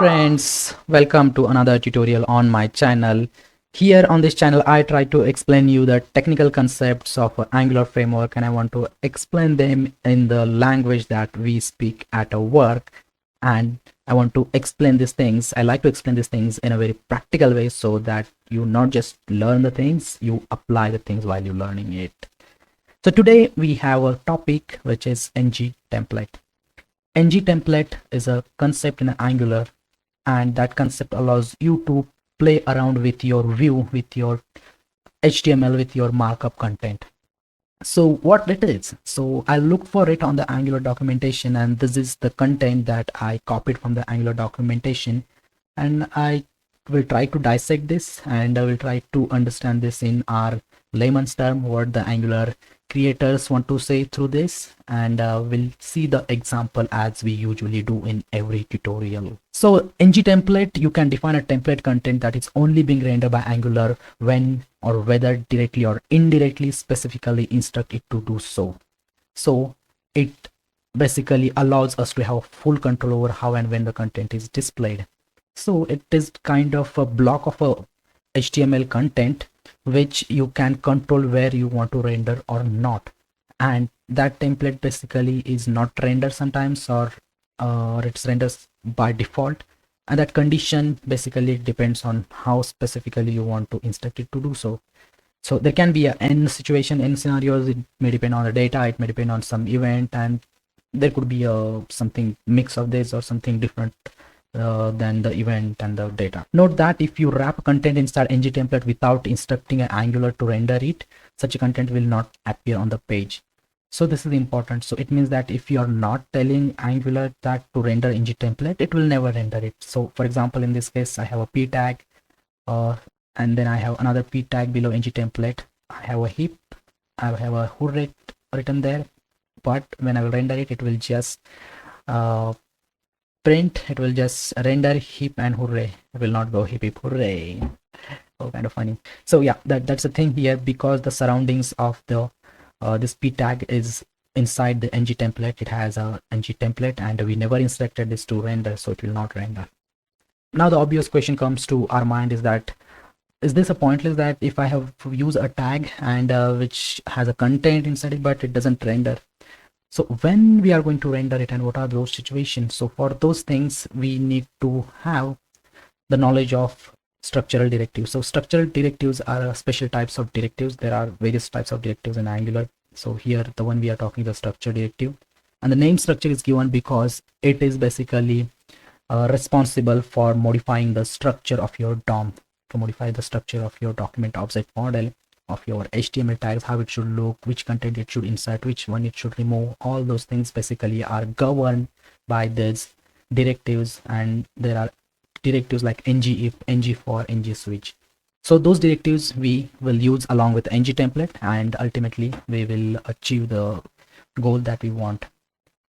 friends, welcome to another tutorial on my channel. Here on this channel I try to explain you the technical concepts of Angular framework, and I want to explain them in the language that we speak at work. And I want to explain these things. I like to explain these things in a very practical way so that you not just learn the things, you apply the things while you're learning it. So today we have a topic which is ng template. ng template is a concept in Angular, and that concept allows you to play around with your view, with your HTML, with your markup content. So what it is, so I looked for it on the Angular documentation, and this is the content that I copied from the Angular documentation, and I will try to dissect this, and I will try to understand this in our layman's term, what the Angular creators want to say through this, and we'll see the example as we usually do in every tutorial. So ng template, you can define a template content that is only being rendered by Angular when or whether directly or indirectly specifically instruct it to do so. So it basically allows us to have full control over how and when the content is displayed. So it is kind of a block of a HTML content which you can control where you want to render or not, and that template basically is not rendered sometimes, or it's rendered by default, and that condition basically depends on how specifically you want to instruct it to do so. So there can be a n situation, n scenarios. It may depend on the data, it may depend on some event, and there could be a something mix of this or something different than the event and the data. Note that if you wrap content inside ng template without instructing an Angular to render it, such a content will not appear on the page. So this is important. So it means that if you are not telling Angular that to render ng template, it will never render it. So for example, in this case, I have a p tag, and then I have another p tag below ng template. I have a heap, I have a hooray written there, but when I will render it, it will just print, it will just render heap and hooray. It will not go heap heap hooray. Oh, kind of funny. So yeah, that's the thing here, because the surroundings of the this p tag is inside the ng template. It has a ng template, and we never instructed this to render, so it will not render. Now the obvious question comes to our mind is that, is this a pointless that if I have used a tag and which has a content inside it but it doesn't render? So when we are going to render it, and what are those situations? So for those things we need to have the knowledge of structural directives. So structural directives are special types of directives. There are various types of directives in Angular. So here the one we are talking, the structure directive, and the name structure is given because it is basically responsible for modifying the structure of your DOM, to modify the structure of your document object model, of your HTML tags, how it should look, which content it should insert, which one it should remove. All those things basically are governed by these directives, and there are directives like ng if, ng for, ng switch. So those directives we will use along with ng template, and ultimately we will achieve the goal that we want.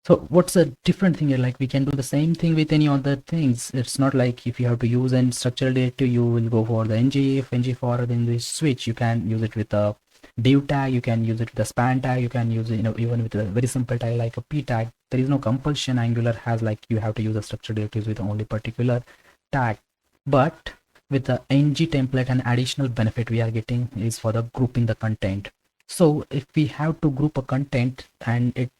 So what's a different thing here? Like, we can do the same thing with any other things. It's not like if you have to use a structural directive, you will go for the ng if, ng for, then the switch. You can use it with a div tag, you can use it with a span tag, you can use it, even with a very simple tag like a p tag. There is no compulsion Angular has, like you have to use a structural directives with only particular tag. But with the ng template, an additional benefit we are getting is for the grouping the content. So if we have to group a content and it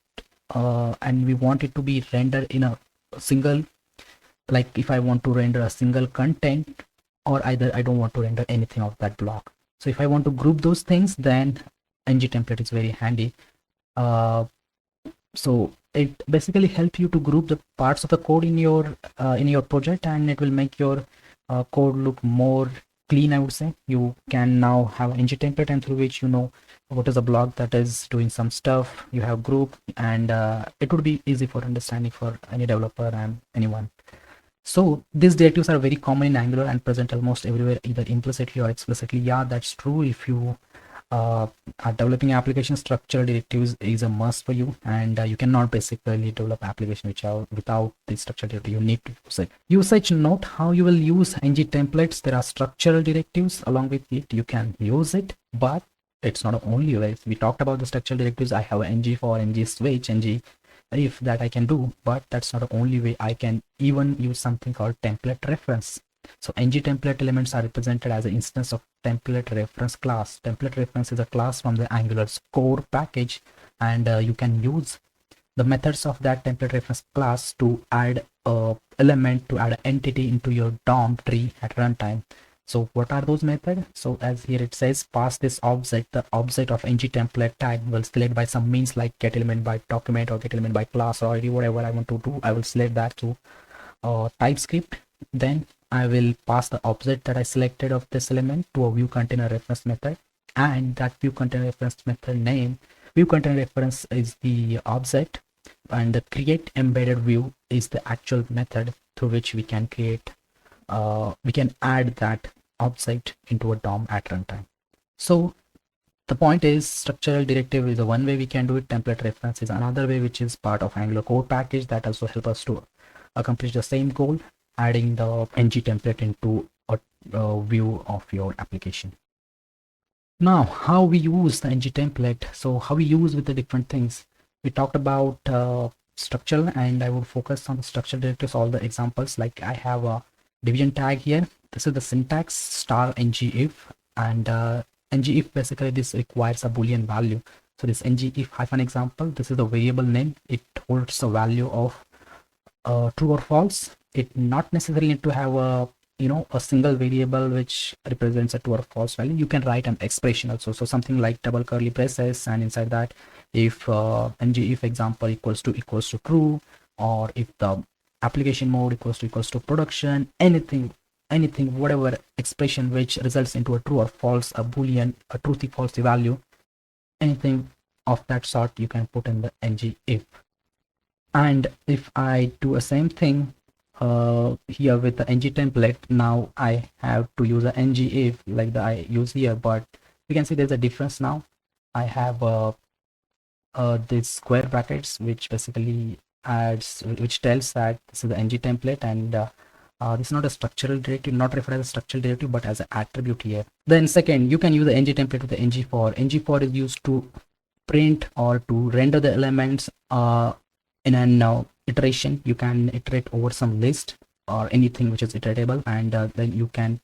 and we want it to be rendered in a single, like if I want to render a single content, or either I don't want to render anything of that block. So if I want to group those things, then ng template is very handy. So it basically helps you to group the parts of the code in your project, and it will make your code look more clean, I would say. You can now have ng template, and through which you know what is a block that is doing some stuff. You have group, and it would be easy for understanding for any developer and anyone. So these directives are very common in Angular and present almost everywhere, either implicitly or explicitly. Yeah, that's true. If you are developing application, structural directives is a must for you, and you cannot basically develop application which are without the structural directive. You need to use it. Usage note how you will use ng templates. There are structural directives along with it. You can use it, but it's not only way. We talked about the structural directives. I have ng for, ng switch, ng if that I can do, but that's not the only way. I can even use something called template reference. So ng template elements are represented as an instance of template reference class. Template reference is a class from the Angular's core package, and you can use the methods of that template reference class to add a element, to add an entity into your DOM tree at runtime. So what are those methods? So as here it says, pass this object, the object of ng template tag will select by some means like get element by document or get element by class or ID, whatever I want to do. I will select that to TypeScript. Then I will pass the object that I selected of this element to a view container reference method, and that view container reference method name, view container reference is the object, and the create embedded view is the actual method through which we can create we can add that object into a DOM at runtime. So the point is, structural directive is the one way we can do it. Template reference is another way, which is part of Angular core package that also help us to accomplish the same goal, adding the ng template into a view of your application. Now, how we use the ng template. So how we use with the different things. We talked about structural, and I will focus on the structural directives, all the examples. Like I have a division tag here. This is the syntax star ng if, and ng if basically this requires a boolean value. So this ng if hyphen example, this is the variable name. It holds a value of true or false. It not necessarily need to have a a single variable which represents a true or false value. You can write an expression also, so something like double curly braces, and inside that if ng if example equals to true, or if the application mode equals to production, anything, whatever expression which results into a true or false, a boolean, a truthy falsy value, anything of that sort you can put in the ng if. And if I do a same thing here with the ng template, now I have to use a ng if like the I use here, but you can see there's a difference now. I have these square brackets which basically which tells that this is the ng template, and this is not a structural directive, not referred as a structural directive, but as an attribute here. Then second, you can use the ng template with the ng for. Ng for is used to print or to render the elements in an iteration. You can iterate over some list or anything which is iteratable, and then you can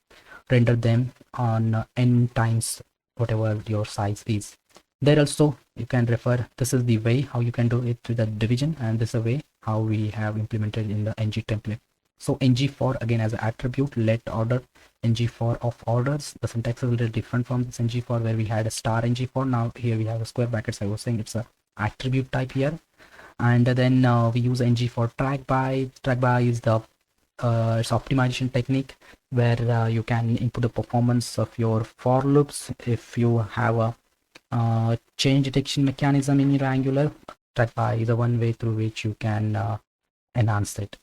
render them on n times whatever your size is. There also you can refer, this is the way how you can do it with the division, and this is a way how we have implemented in the ng template. So ng for again as an attribute, let order, ng for of orders. The syntax is a little different from this ng for where we had a star ng for. Now here we have a square brackets. I was saying it's a attribute type here. And then we use ng for track by. Track by is the it's optimization technique where you can input the performance of your for loops. If you have a change detection mechanism in your Angular, track by is the one way through which you can enhance it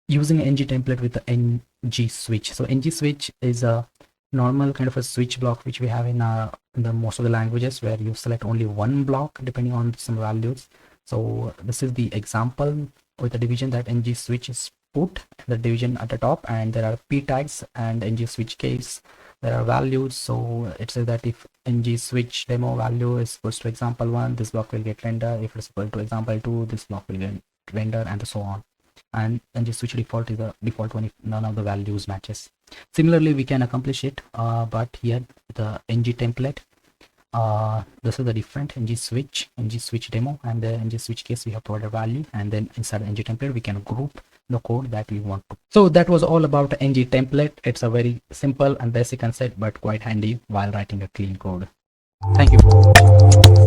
using ng template with the ng switch. So ng switch is a normal kind of a switch block which we have in the most of the languages, where you select only one block depending on some values. So this is the example with the division that ng switch is put the division at the top, and there are p tags and ng switch case. There are values. So it says that if ng switch demo value is equals to example 1, this block will get rendered. If it's equal to example 2, this block will get rendered, and so on. And ng switch default is the default one if none of the values matches. Similarly, we can accomplish it, but here the ng template. This is the different ng switch demo, and the ng switch case we have provided value, and then inside the ng template we can group the code that we want to. So that was all about the ng template. It's a very simple and basic concept, but quite handy while writing a clean code. Thank you.